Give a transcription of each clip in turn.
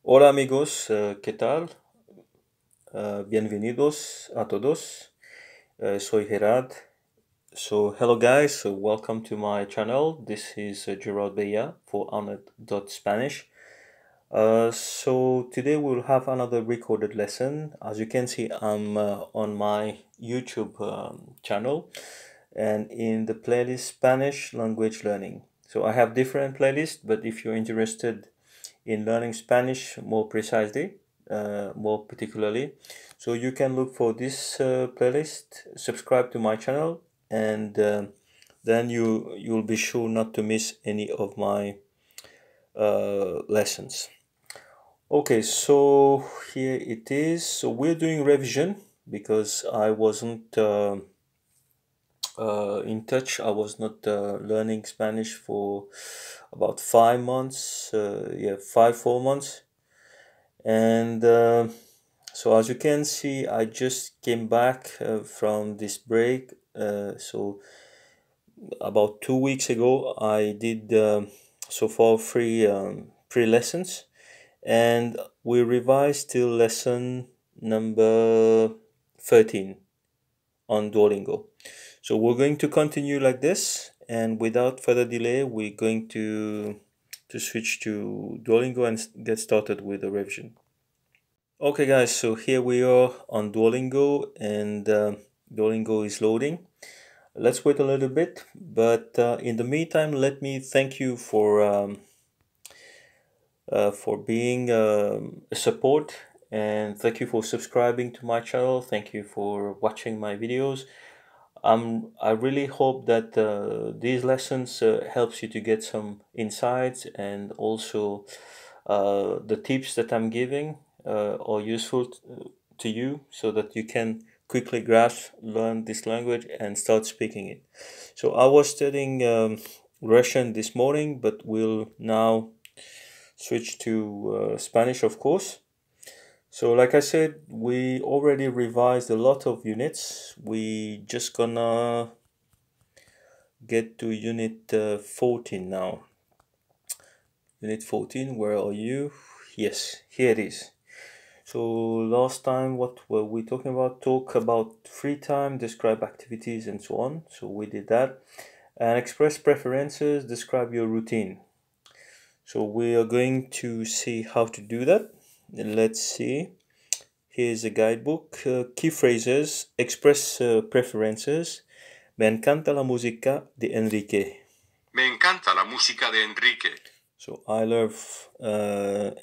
Hola amigos, ¿qué tal? Bienvenidos a todos. Soy Gerard. So hello guys, welcome to my channel. This is Gerard Bella for Spanish. So today we'll have another recorded lesson. As you can see, I'm on my YouTube channel and in the playlist Spanish language learning. So I have different playlists, but if you're interested in learning Spanish more particularly, so you can look for this playlist, subscribe to my channel, and then you'll be sure not to miss any of my lessons. Okay, so here it is. So we're doing revision because I wasn't in touch. I was not learning Spanish for about 5 months. Yeah, 4 months. And so as you can see, I just came back from this break. So about 2 weeks ago, I did so far three lessons, and we revised till lesson number 13 on Duolingo. So we're going to continue like this, and without further delay, we're going to switch to Duolingo and get started with the revision. Okay guys, so here we are on Duolingo, and Duolingo is loading. Let's wait a little bit, but in the meantime, let me thank you for being a support, and thank you for subscribing to my channel. Thank you for watching my videos. I really hope that these lessons helps you to get some insights, and also the tips that I'm giving are useful to you, so that you can quickly learn this language and start speaking it. So I was studying Russian this morning, but will now switch to Spanish, of course. So like I said, we already revised a lot of units. We just gonna get to unit 14 now. Unit 14, where are you? Yes, here it is. So last time, what were we talking about? Talk about free time, describe activities, and so on. So we did that. And express preferences, describe your routine. So we are going to see how to do that. Let's see. Here's a guidebook. Key phrases, express preferences. Me encanta la música de Enrique. Me encanta la música de Enrique. So I love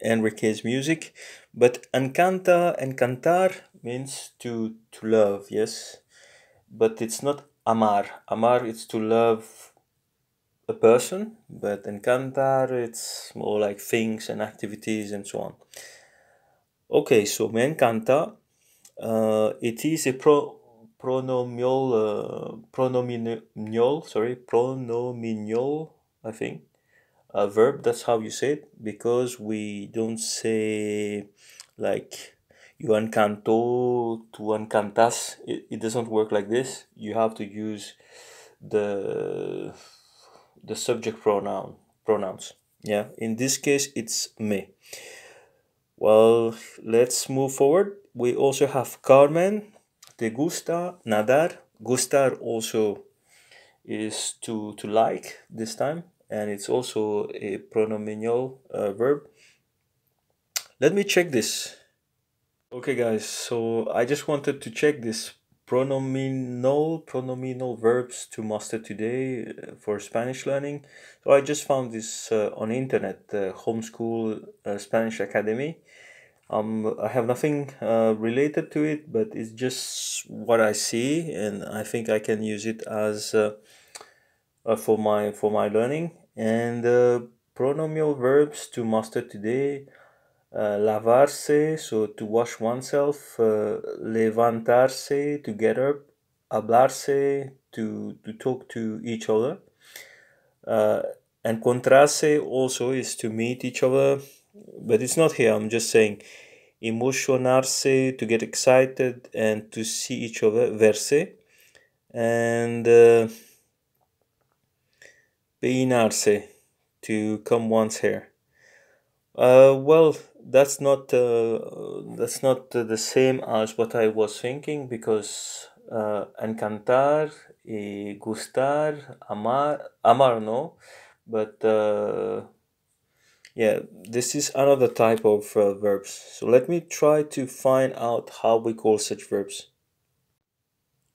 Enrique's music, but encantar means to love, yes, but it's not amar. Amar it's to love a person, but encantar it's more like things and activities and so on. Okay, so me encanta. It is a pronominal, I think, a verb. That's how you say it, because we don't say like you encanto to encantas. It doesn't work like this. You have to use the the subject pronouns. Yeah, in this case it's me. Well, let's move forward. We also have Carmen. Te gusta nadar. Gustar also is to like this time, and it's also a pronominal verb. Let me check this. Okay, guys, so I just wanted to check this pronominal verbs to master today for Spanish learning. So I just found this on internet, Homeschool Spanish Academy. I have nothing related to it, but it's just what I see, and I think I can use it as for my learning. And pronominal verbs to master today: lavarse, so to wash oneself; levantarse, to get up; hablarse, to talk to each other; uh, encontrarse also is to meet each other, but it's not here. I'm just saying emocionarse, to get excited and to see each other; verse, and peinarse, to comb one's hair. Well, that's not the same as what I was thinking, because encantar, gustar, amar no, but yeah, this is another type of verbs. So let me try to find out how we call such verbs.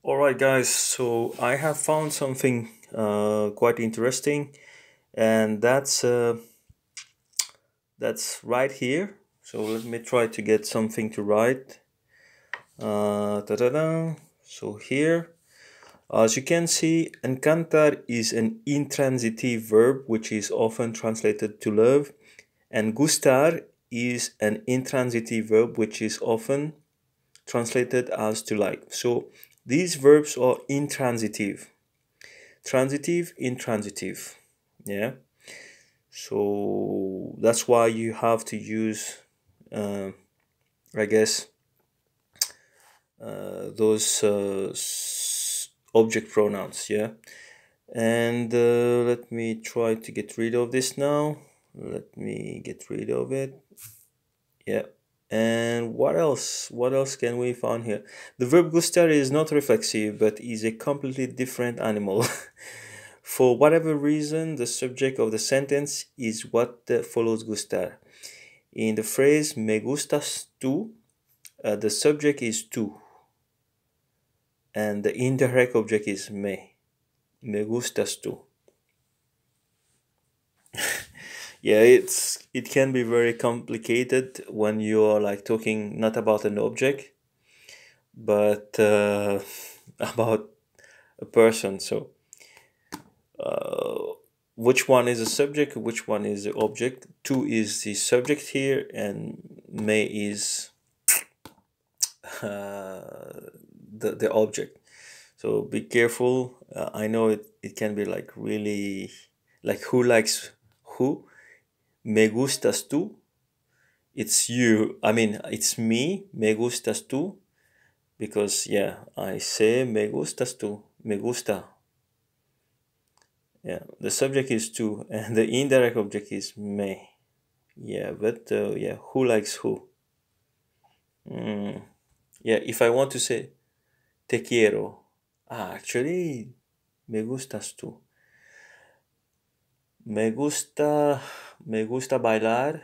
All right, guys. So I have found something quite interesting, and that's right here. So let me try to get something to write. Ta-da-da. So here, as you can see, encantar is an intransitive verb which is often translated to love, and gustar is an intransitive verb which is often translated as to like. So these verbs are intransitive, transitive, intransitive. Yeah. So that's why you have to use, uh, I guess, those object pronouns. Yeah. And let me try to get rid of this now. Let me get rid of it. Yeah. And what else? What else can we find here? The verb gustar is not reflexive, but is a completely different animal. For whatever reason, the subject of the sentence is what follows gustar. In the phrase me gustas tú, the subject is tú, and the indirect object is me. Me gustas tú. Yeah, it can be very complicated when you are like talking not about an object, but about a person. So which one is the subject, which one is the object? Two is the subject here, and me is the object. So be careful. I know it can be like really like who likes who. Me gustas tú. It's you. I mean, it's me. Me gustas tú. Because yeah, I say me gustas tú. Me gusta. Yeah, the subject is tú, and the indirect object is me. Yeah, but yeah, who likes who? Yeah, if I want to say te quiero, actually, me gustas tú. Me gusta bailar,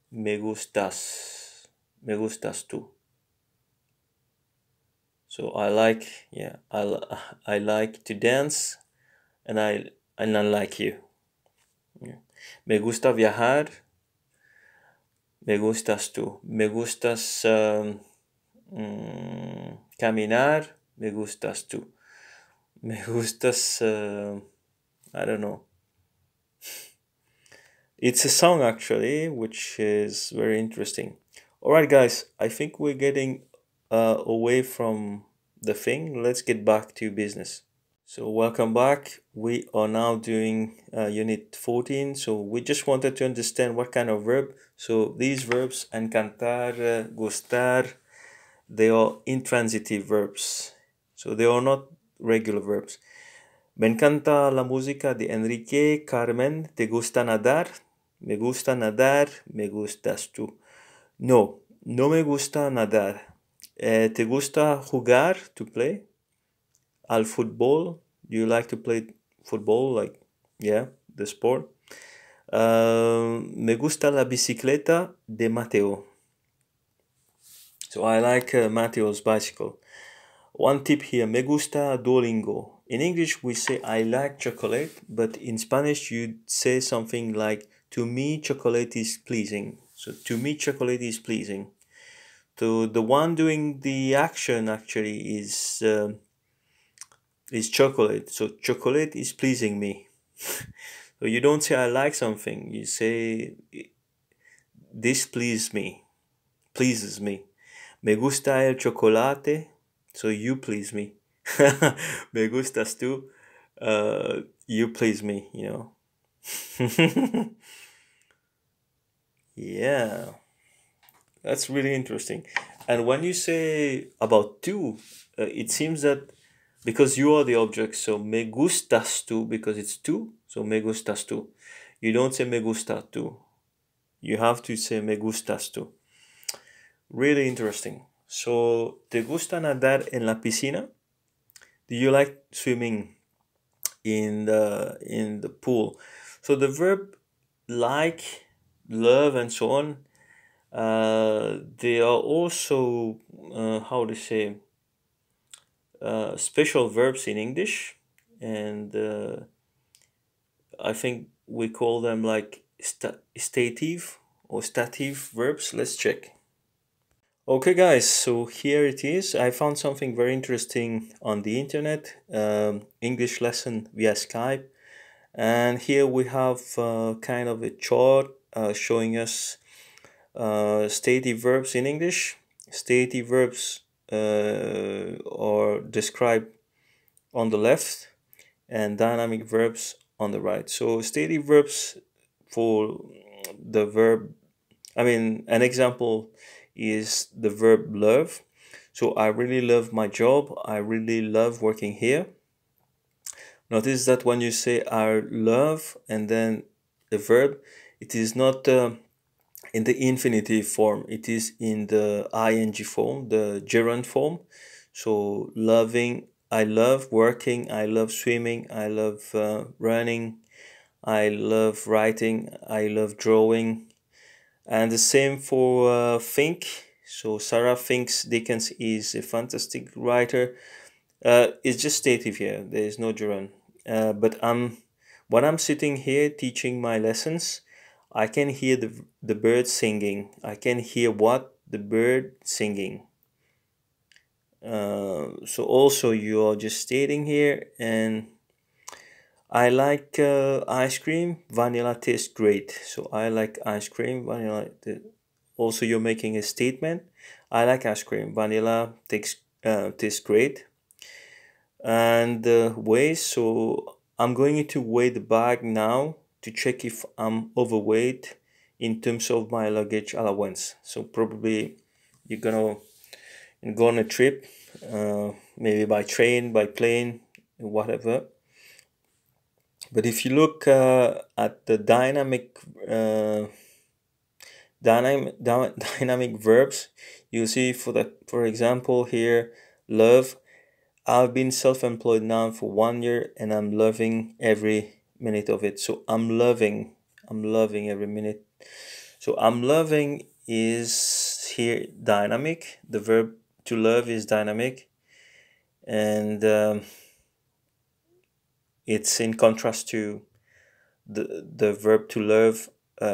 me gustas tú. So I like, yeah, I like to dance, and I like you. Yeah. Me gusta viajar, me gustas tú. Me gustas caminar, me gustas tú. Me gustas, I don't know. It's a song actually, which is very interesting. All right, guys, I think we're getting away from the thing. Let's get back to business. So, welcome back. We are now doing unit 14. So, we just wanted to understand what kind of verb. So, these verbs, encantar, gustar, they are intransitive verbs. So, they are not regular verbs. Me encanta la música de Enrique Carmen. ¿Te gusta nadar? Me gusta nadar. Me gustas tú. No, no me gusta nadar. ¿Te gusta jugar? To play? Al fútbol? Do you like to play football? Like, yeah, the sport. Me gusta la bicicleta de Mateo. So I like Mateo's bicycle. One tip here, me gusta Duolingo. In English, we say I like chocolate, but in Spanish, you'd say something like to me, chocolate is pleasing. So to me, chocolate is pleasing. So the one doing the action actually is chocolate. So chocolate is pleasing me. So you don't say I like something. You say this pleases me. Pleases me. Me gusta el chocolate. So you please me. Me gustas tú. You please me, you know. Yeah, that's really interesting. And when you say about tú, it seems that because you are the object, so me gustas tú because it's tú, so me gustas tú. You don't say me gusta tú. you have to say me gustas too. Really interesting. So, ¿te gusta nadar en la piscina? Do you like swimming in the pool? So the verb like, love, and so on, they are also how to say special verbs in English, and I think we call them like stative or stative verbs. Let's check. Okay, guys, so here it is. I found something very interesting on the internet, English lesson via Skype. And here we have kind of a chart showing us stative verbs in English. Stative verbs are described on the left and dynamic verbs on the right. So stative verbs for the verb, an example is the verb love. So I really love my job. I really love working here. Notice that when you say I love and then the verb, it is not in the infinitive form, it is in the ing form, the gerund form. So loving, I love working, I love swimming, I love running, I love writing, I love drawing. And the same for think. So Sarah thinks Dickens is a fantastic writer. It's just stative here. There is no gerund. But when I'm sitting here teaching my lessons, I can hear the bird singing. I can hear what the bird singing. So also you are just stating here, and I like ice cream. Vanilla tastes great. So I like ice cream. Vanilla. Also, you're making a statement. I like ice cream. Vanilla tastes great. And weigh. So I'm going to weigh the bag now to check if I'm overweight in terms of my luggage allowance. So probably you're gonna go on a trip, maybe by train, by plane, whatever. But if you look at the dynamic verbs, you see for example here, love. I've been self-employed now for 1 year and I'm loving every minute of it. So I'm loving every minute. So I'm loving is here dynamic. The verb to love is dynamic, and it's in contrast to the verb to love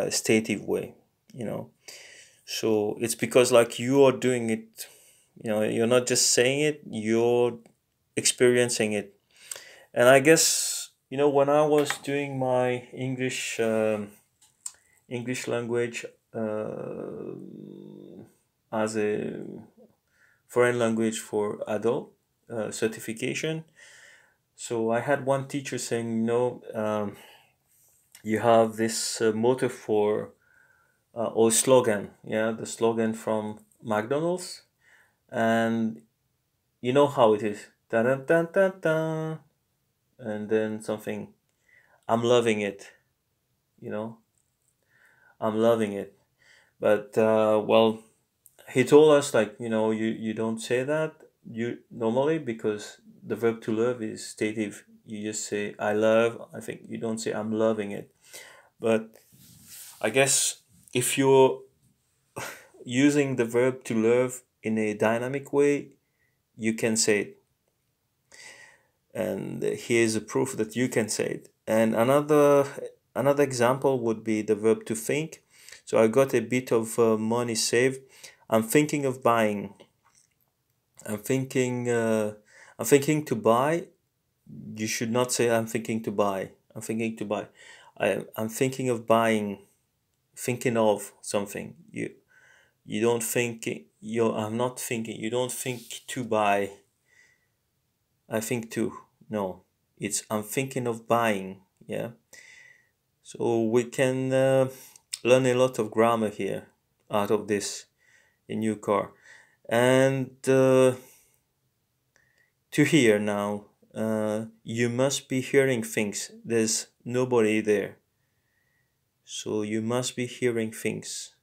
stative way, you know. So it's because like you are doing it, you're not just saying it, you're experiencing it. And I guess, when I was doing my English language as a foreign language for adult certification, so I had one teacher saying, you have this motto for or slogan, yeah, the slogan from McDonald's, and you know how it is, da da da da da, and then something. I'm loving it, you know. I'm loving it. But well, he told us like, you don't say that you normally, because the verb to love is stative. You just say I love. I think you don't say I'm loving it. But I guess if you're using the verb to love in a dynamic way, you can say it. And here's a proof that you can say it. And another example would be the verb to think. So I got a bit of money saved. I'm thinking of buying. I'm thinking. I'm thinking to buy. You should not say I'm thinking to buy. I'm thinking to buy. I'm thinking of buying. Thinking of something. You don't think. I'm not thinking. You don't think to buy. I think to. No, it's I'm thinking of buying. Yeah. So we can learn a lot of grammar here out of this a new car. And to hear now, you must be hearing things. There's nobody there. So you must be hearing things.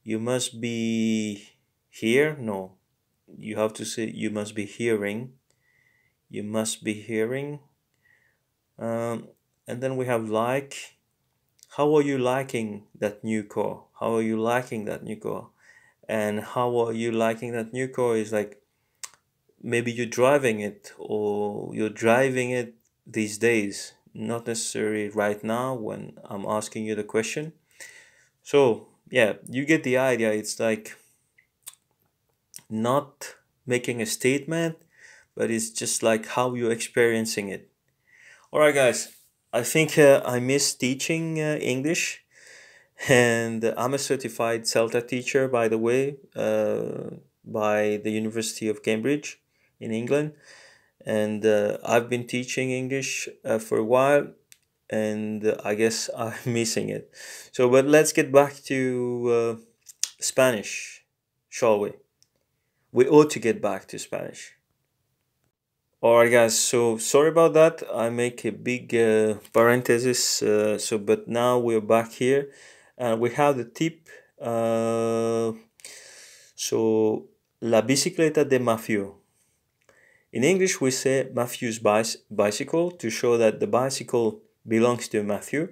You must be here? No. You have to say you must be hearing. You must be hearing. Um, and then we have like. How are you liking that new car? How are you liking that new car? And how are you liking that new car is like maybe you're driving it or you're driving it these days, not necessarily right now when I'm asking you the question. So, yeah, you get the idea. It's like not making a statement, but it's just like how you're experiencing it. All right, guys, I think I miss teaching English, and I'm a certified CELTA teacher, by the way, by the University of Cambridge in England. And I've been teaching English for a while, and I guess I'm missing it. So, but let's get back to Spanish, shall we? We ought to get back to Spanish. All right, guys. So sorry about that. I make a big parenthesis. But now we're back here, and we have the tip. So, la bicicleta de Matthew. In English, we say Matthew's bicycle to show that the bicycle belongs to Matthew.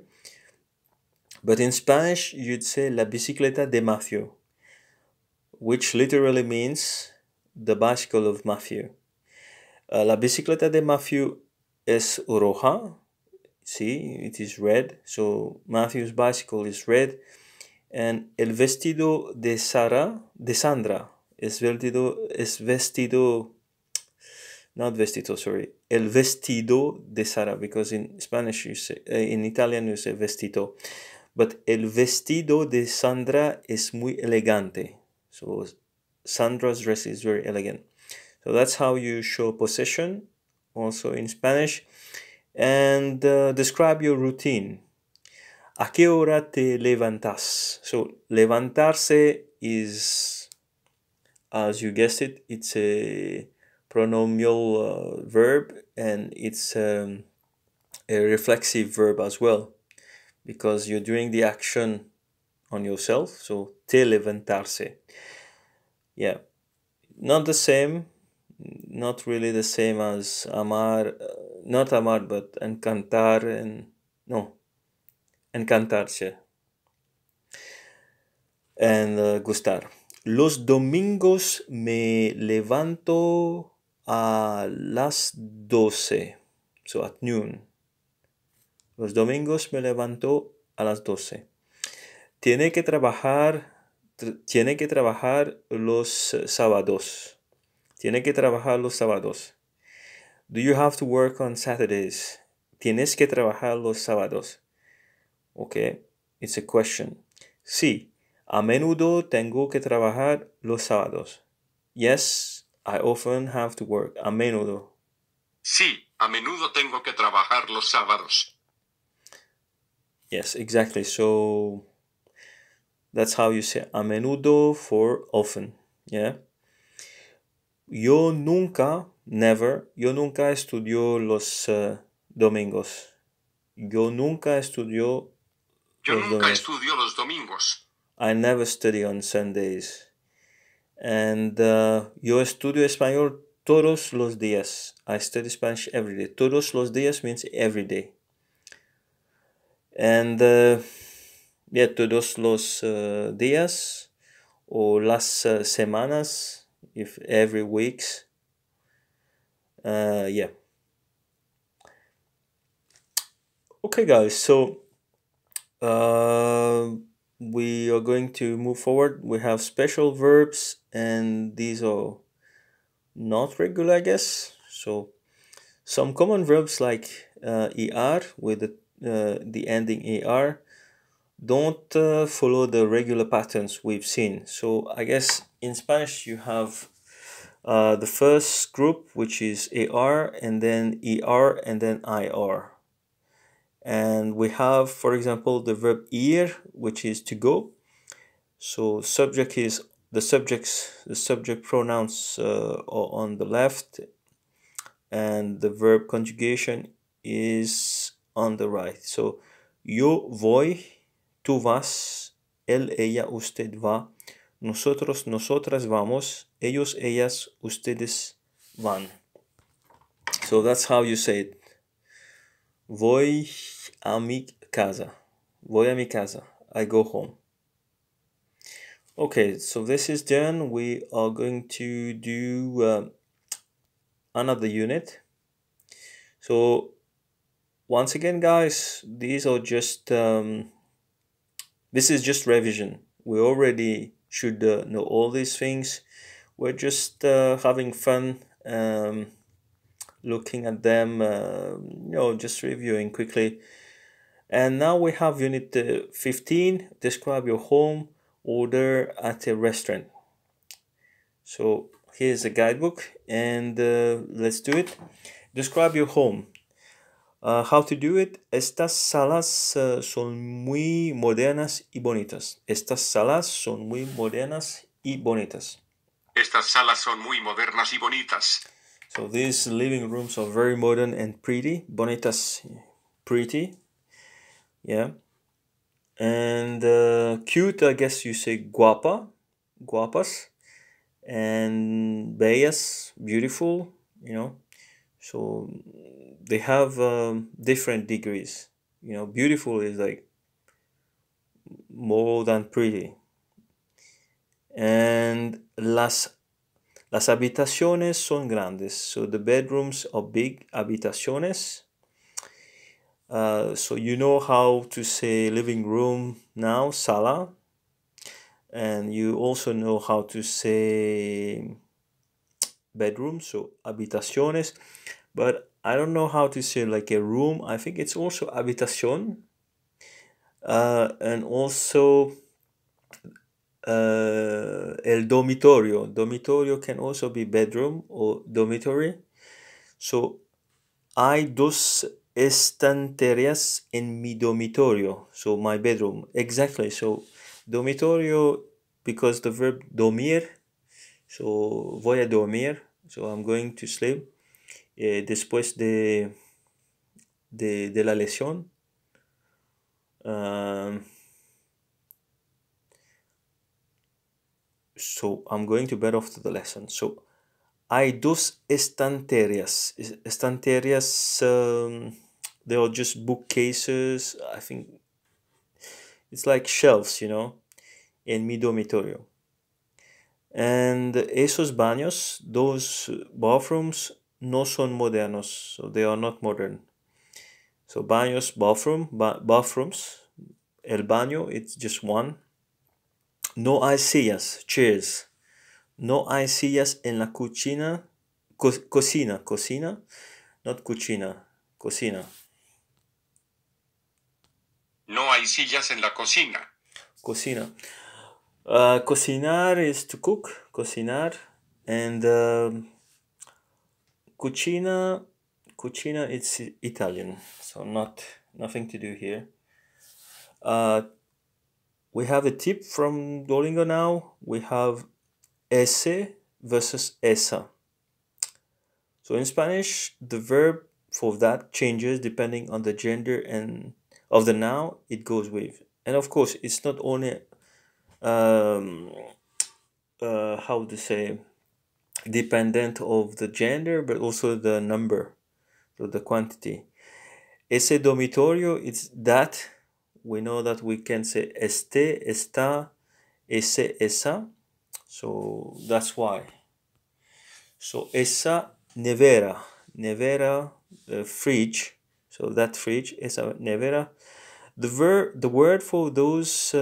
But in Spanish, you'd say la bicicleta de Matthew, which literally means the bicycle of Matthew. La bicicleta de Matthew es roja. See, it is red. So Matthew's bicycle is red. And el vestido de Sandra, es vestido, not vestido, sorry, el vestido de Sara, because in Spanish you say, in Italian you say vestito, but el vestido de Sandra es muy elegante. So Sandra's dress is very elegant. So that's how you show possession, also in Spanish. And describe your routine. ¿A qué hora te levantas? So levantarse is, as you guessed it, it's a pronominal verb, and it's a reflexive verb as well, because you're doing the action on yourself. So te levantarse. Yeah, not the same, not really the same as amar, not amar, but encantar, and no, encantarse and gustar. Los domingos me levanto a las 12. So at noon. Los domingos me levanto a las 12. Tiene que trabajar los sábados. Tiene que trabajar los sábados. Do you have to work on Saturdays? Tienes que trabajar los sábados. Okay, it's a question. Sí, a menudo tengo que trabajar los sábados. Yes, I often have to work. A menudo. Sí, a menudo tengo que trabajar los sábados. Yes, exactly. So that's how you say a menudo for often. Yeah. Yo nunca estudio los domingos. Yo nunca estudio Yo los nunca domingos. estudio los domingos. I never study on Sundays. And yo estudio español todos los días. I study Spanish every day. Todos los días means every day. And yeah, todos los días o las semanas, if every weeks. Yeah. Okay, guys. So we are going to move forward. We have special verbs, and these are not regular, I guess. So some common verbs like er with the ending ar don't follow the regular patterns we've seen. So I guess in Spanish you have the first group, which is ar, and then er, and then ir. And we have, for example, the verb ir, which is to go. So subject is the subject pronouns are on the left, and the verb conjugation is on the right. So yo voy tú vas, él, ella, usted va, nosotros, nosotras vamos, ellos, ellas, ustedes van. So that's how you say it. Voy a mi casa. Voy a mi casa. I go home. Okay, so this is done. We are going to do another unit. So once again, guys, these are just this is just revision. We already should know all these things. We're just having fun looking at them, just reviewing quickly. And now we have unit 15, describe your home, order at a restaurant. So here's a guidebook, and let's do it. Describe your home. How to do it. Estas salas son muy modernas y bonitas. Estas salas son muy modernas y bonitas. Estas salas son muy modernas y bonitas. So these living rooms are very modern and pretty. Bonitas, pretty. Yeah. And cute, I guess you say guapa, guapas. And bellas, beautiful, So they have different degrees. Beautiful is like more than pretty. And las habitaciones son grandes. So the bedrooms are big habitaciones. So you know how to say living room now, sala. And you also know how to say bedroom, so habitaciones. But I don't know how to say like a room. I think it's also habitación. And also el dormitorio. Dormitorio can also be bedroom or dormitory. So hay dos estanterías en mi dormitorio. So my bedroom. Exactly. So dormitorio, because the verb dormir. So voy a dormir. So I'm going to sleep. Después de la lección. So I'm going to bed after the lesson. So hay dos estanterías. Estanterías, they are just bookcases. I think it's like shelves, en mi dormitorio. And esos baños, those bathrooms, no son modernos, so they are not modern. So baños, bathrooms. El baño, it's just one. No hay sillas, chairs. No hay sillas en la cocina. Cocina, not cucina, cocina. No hay sillas en la cocina. Cocina. Cocinar is to cook, cocinar. And cucina, it's Italian, so nothing to do here. We have a tip from Duolingo now. We have ese versus esa. So in Spanish, the verb for that changes depending on the gender and of the noun it goes with. And of course, it's not only how to say dependent of the gender, but also the number, so the quantity. Ese dormitorio, it's that. We know that we can say este, esta, ese, esa. So that's why. So esa nevera, fridge. So that fridge, esa nevera. The word for those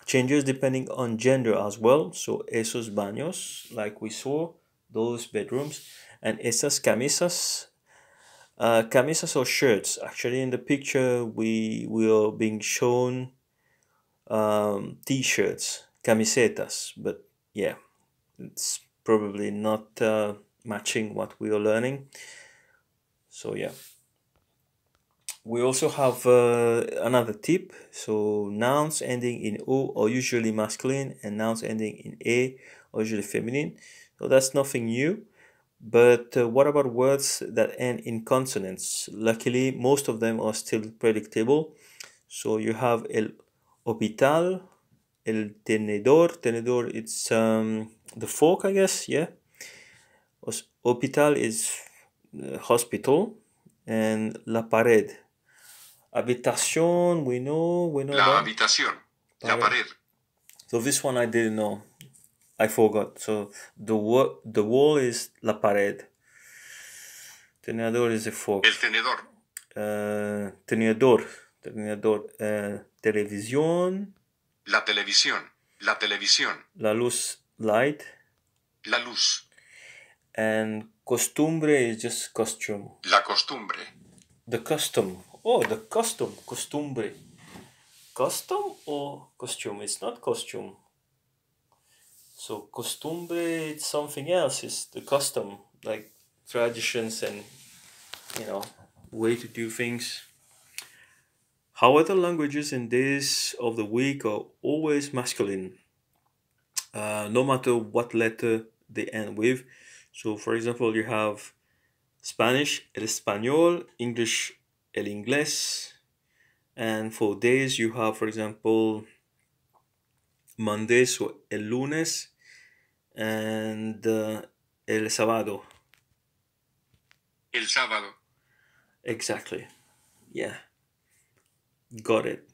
changes depending on gender as well. So esos baños, like we saw, those bedrooms, and esas camisas. Camisas or shirts. Actually, in the picture, we are being shown t-shirts, camisetas, but yeah, it's probably not matching what we are learning. So yeah. We also have another tip. So nouns ending in O are usually masculine, and nouns ending in A are usually feminine. So that's nothing new. But what about words that end in consonants? Luckily, most of them are still predictable. So you have el Hospital, el tenedor. Tenedor, it's the fork, I guess. Yeah. Hospital is hospital, and la pared. Habitación, we know La about habitación. La pared. pared. So this one I didn't know. I forgot. So the wall is la pared. Tenedor is a fork. El tenedor. Tenedor. Televisión. La televisión. La televisión. La luz, light. La luz. And costumbre is just costume. La costumbre. The custom. Oh, the custom. Costumbre. Custom or costume? It's not costume. So costumbre, it's something else. It's the custom, like traditions and, way to do things. However, languages in days of the week are always masculine, no matter what letter they end with. So, for example, you have Spanish, el español, English, el inglés. And for days, you have, for example, Monday, so el lunes, and el sábado. El sábado. Exactly. Yeah. Got it.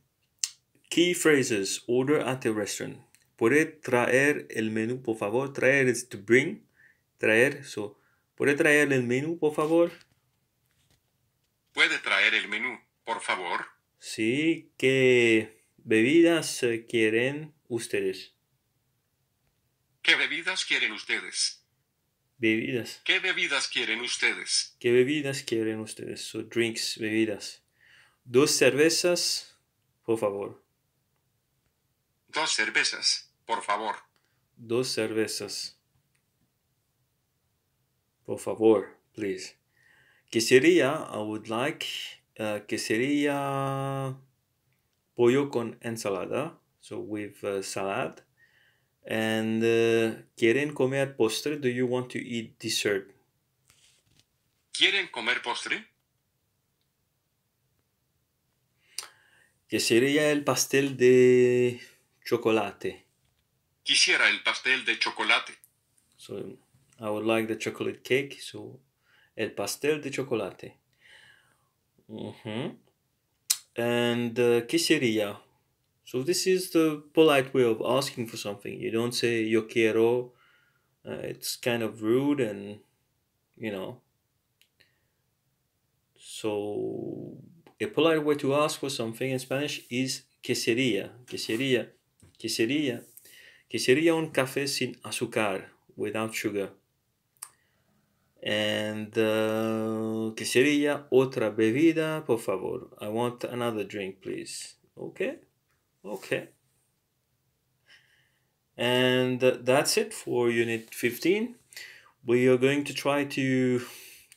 Key phrases. Order at a restaurant. ¿Puede traer el menú, por favor? Traer is to bring. Traer. So, ¿puede traer el menú, por favor? ¿Puede traer el menú, por favor? Sí. ¿Qué bebidas quieren ustedes? ¿Qué bebidas quieren ustedes? Bebidas. ¿Qué bebidas quieren ustedes? ¿Qué bebidas quieren ustedes? So, drinks, bebidas. 2 cervezas, por favor. 2 cervezas, por favor. 2 cervezas. Por favor, please. ¿Qué sería? I would like. ¿Qué sería? Pollo con ensalada. So with salad. And ¿quieren comer postre? Do you want to eat dessert? ¿Quieren comer postre? ¿Qué sería el pastel de chocolate? Quisiera el pastel de chocolate. So I would like the chocolate cake. So el pastel de chocolate. And ¿qué sería? So this is the polite way of asking for something. You don't say yo quiero. It's kind of rude and, So a polite way to ask for something in Spanish is ¿qué sería? ¿Qué sería? ¿Qué sería? ¿Qué sería un café sin azúcar? Without sugar. And ¿qué sería otra bebida? Por favor. I want another drink, please. Okay. And that's it for Unit 15. We are going to try to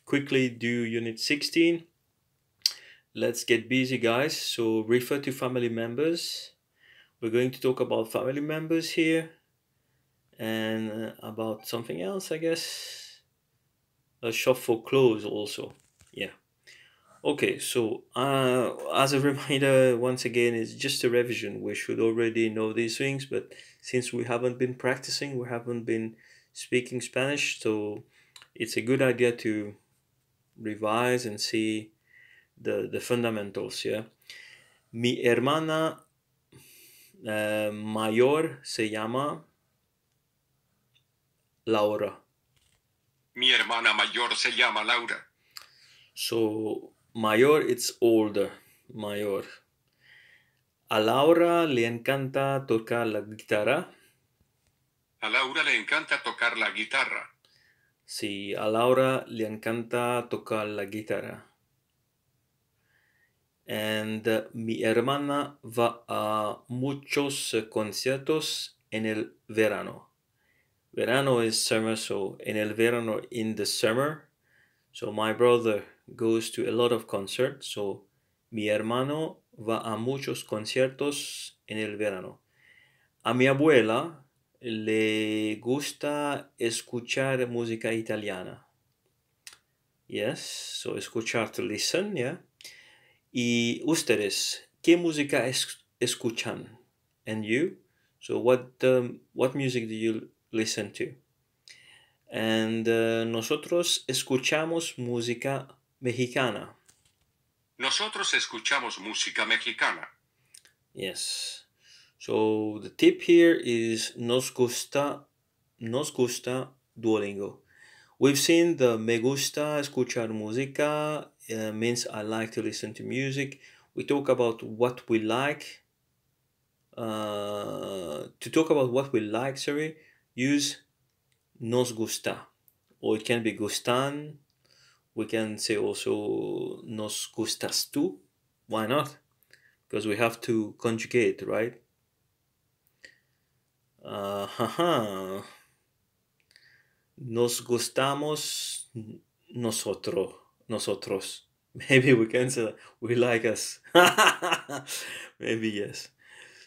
quickly do Unit 16. Let's get busy, guys. So refer to family members. We're going to talk about family members here and about something else, I guess. A shop for clothes also. Yeah. Okay, so as a reminder, once again, it's just a revision. We should already know these things, but since we haven't been practicing, we haven't been speaking Spanish, so it's a good idea to revise and see the fundamentals, yeah. Mi hermana mayor se llama Laura. Mi hermana mayor se llama Laura. So, mayor, it's older. Mayor. A Laura le encanta tocar la guitarra. A Laura le encanta tocar la guitarra. Sí, a Laura le encanta tocar la guitarra. And mi hermana va a muchos conciertos en el verano. Verano is summer, so en el verano, in the summer. So my brother goes to a lot of concerts. So mi hermano va a muchos conciertos en el verano. A mi abuela le gusta escuchar música italiana. Yes, so escuchar, to listen, yeah. Y ustedes, ¿qué música escuchan? and you. So what music do you listen to? And nosotros escuchamos música mexicana. Nosotros escuchamos música mexicana. Yes. So the tip here is nos gusta Duolingo. We've seen the me gusta escuchar música means I like to listen to music. We talk about what we like. To talk about what we like, sorry, use nos gusta, or it can be gustan. We can say also nos gustas tú. Why not? Because we have to conjugate, right? Haha. Nos gustamos nosotros. Maybe we can say we like us. Maybe yes.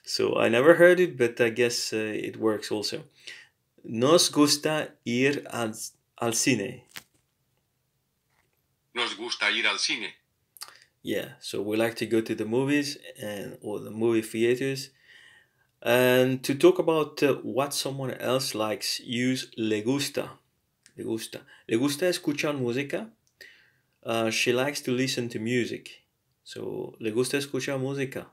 So I never heard it, but I guess it works also. Nos gusta ir al cine. Nos gusta ir al cine. Yeah, so we like to go to the movies or the movie theaters. And to talk about what someone else likes, use le gusta. Le gusta. Le gusta escuchar música. She likes to listen to music. So, le gusta escuchar música.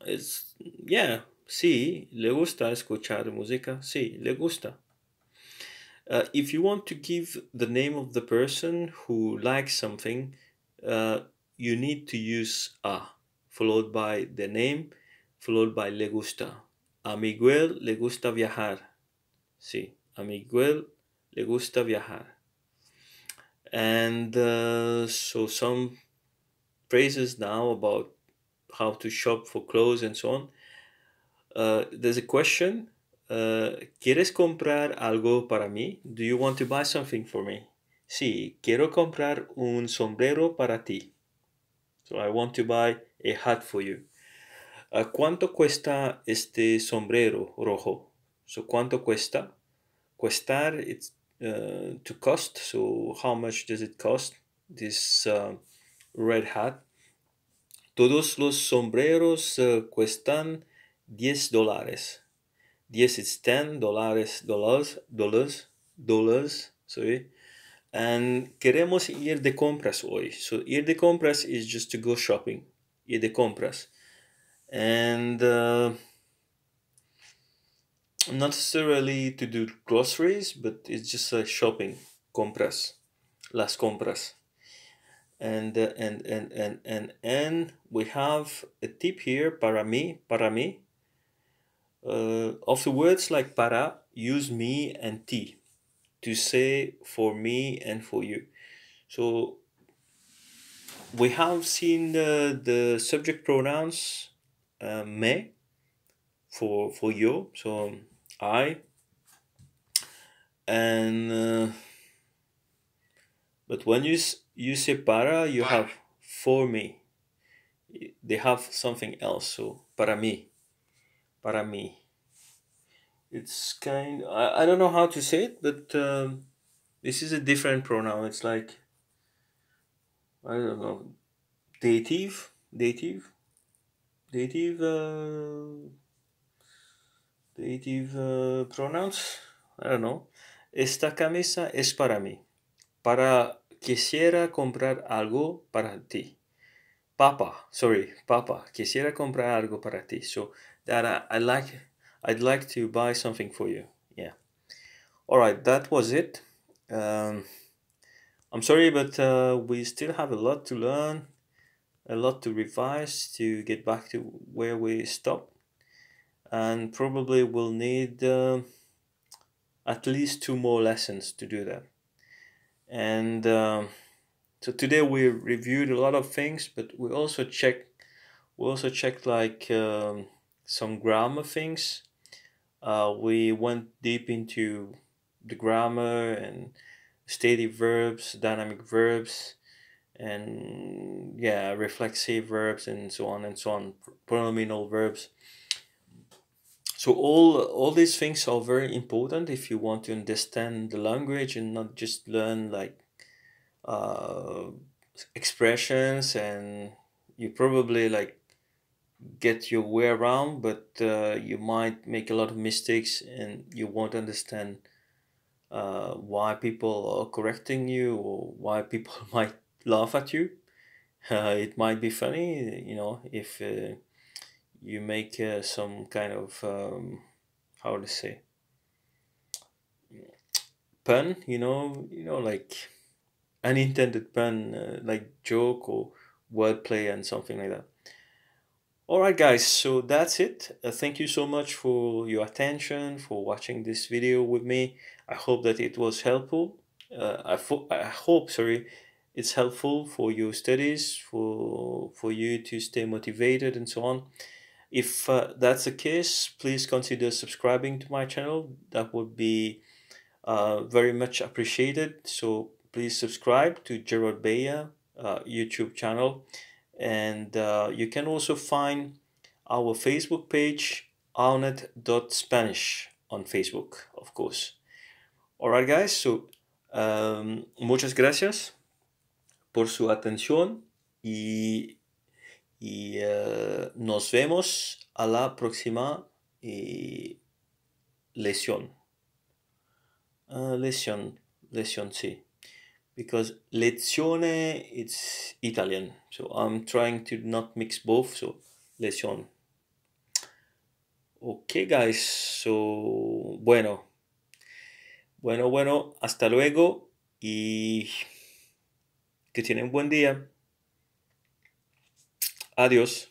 It's, yeah, sí, le gusta escuchar música. Sí, le gusta. If you want to give the name of the person who likes something, you need to use a, followed by the name, followed by le gusta. A Miguel le gusta viajar. Sí, a Miguel le gusta viajar. And so some phrases now about how to shop for clothes and so on. There's a question. ¿Quieres comprar algo para mí? Do you want to buy something for me? Sí, quiero comprar un sombrero para ti. So I want to buy a hat for you. ¿Cuánto cuesta este sombrero rojo? So ¿cuánto cuesta? Costar, it's to cost. So how much does it cost? This red hat. Todos los sombreros cuestan $10. 10 is 10 dollars, sorry. And queremos ir de compras hoy. So ir de compras is just to go shopping. Ir de compras. And not necessarily to do groceries, but it's just like shopping. Compras. Las compras. And we have a tip here para mí. Of the words like para, use me and ti to say for me and for you. So we have seen the subject pronouns me for you, so I, and but when you say para, you have for me. They have something else. So para mí. It's kind. I don't know how to say it, but this is a different pronoun. It's like I don't know, dative, dative, pronouns. I don't know. Esta camisa es para mí. Para quisiera comprar algo para ti. Papa, quisiera comprar algo para ti. So that I'd like to buy something for you. Yeah. All right, that was it. Um, I'm sorry, but we still have a lot to learn, a lot to revise to get back to where we stopped, and probably we'll need at least 2 more lessons to do that. And so today we reviewed a lot of things, but we also checked like some grammar things. We went deep into the grammar and stative verbs, dynamic verbs, and yeah, reflexive verbs, and so on and so on, pronominal verbs. So all these things are very important if you want to understand the language and not just learn like uh, expressions, and you probably like get your way around, but you might make a lot of mistakes and you won't understand why people are correcting you or why people might laugh at you. It might be funny, if you make some kind of how to say pun, like unintended pun, like joke or wordplay and something like that. All right, guys, so that's it. Thank you so much for your attention, for watching this video with me. I hope that it was helpful. I hope, sorry, it's helpful for your studies, for you to stay motivated and so on. If that's the case, please consider subscribing to my channel. That would be very much appreciated. So please subscribe to Gerard Baya YouTube channel, and you can also find our Facebook page, Arnet.Spanish, on Facebook, of course. All right, guys. So muchas gracias por su atención y nos vemos a la próxima lección. Lezione, sì. Because lezione, it's Italian. So I'm trying to not mix both. So lezione. Okay, guys. So, bueno, hasta luego y que tienen buen día. Adiós.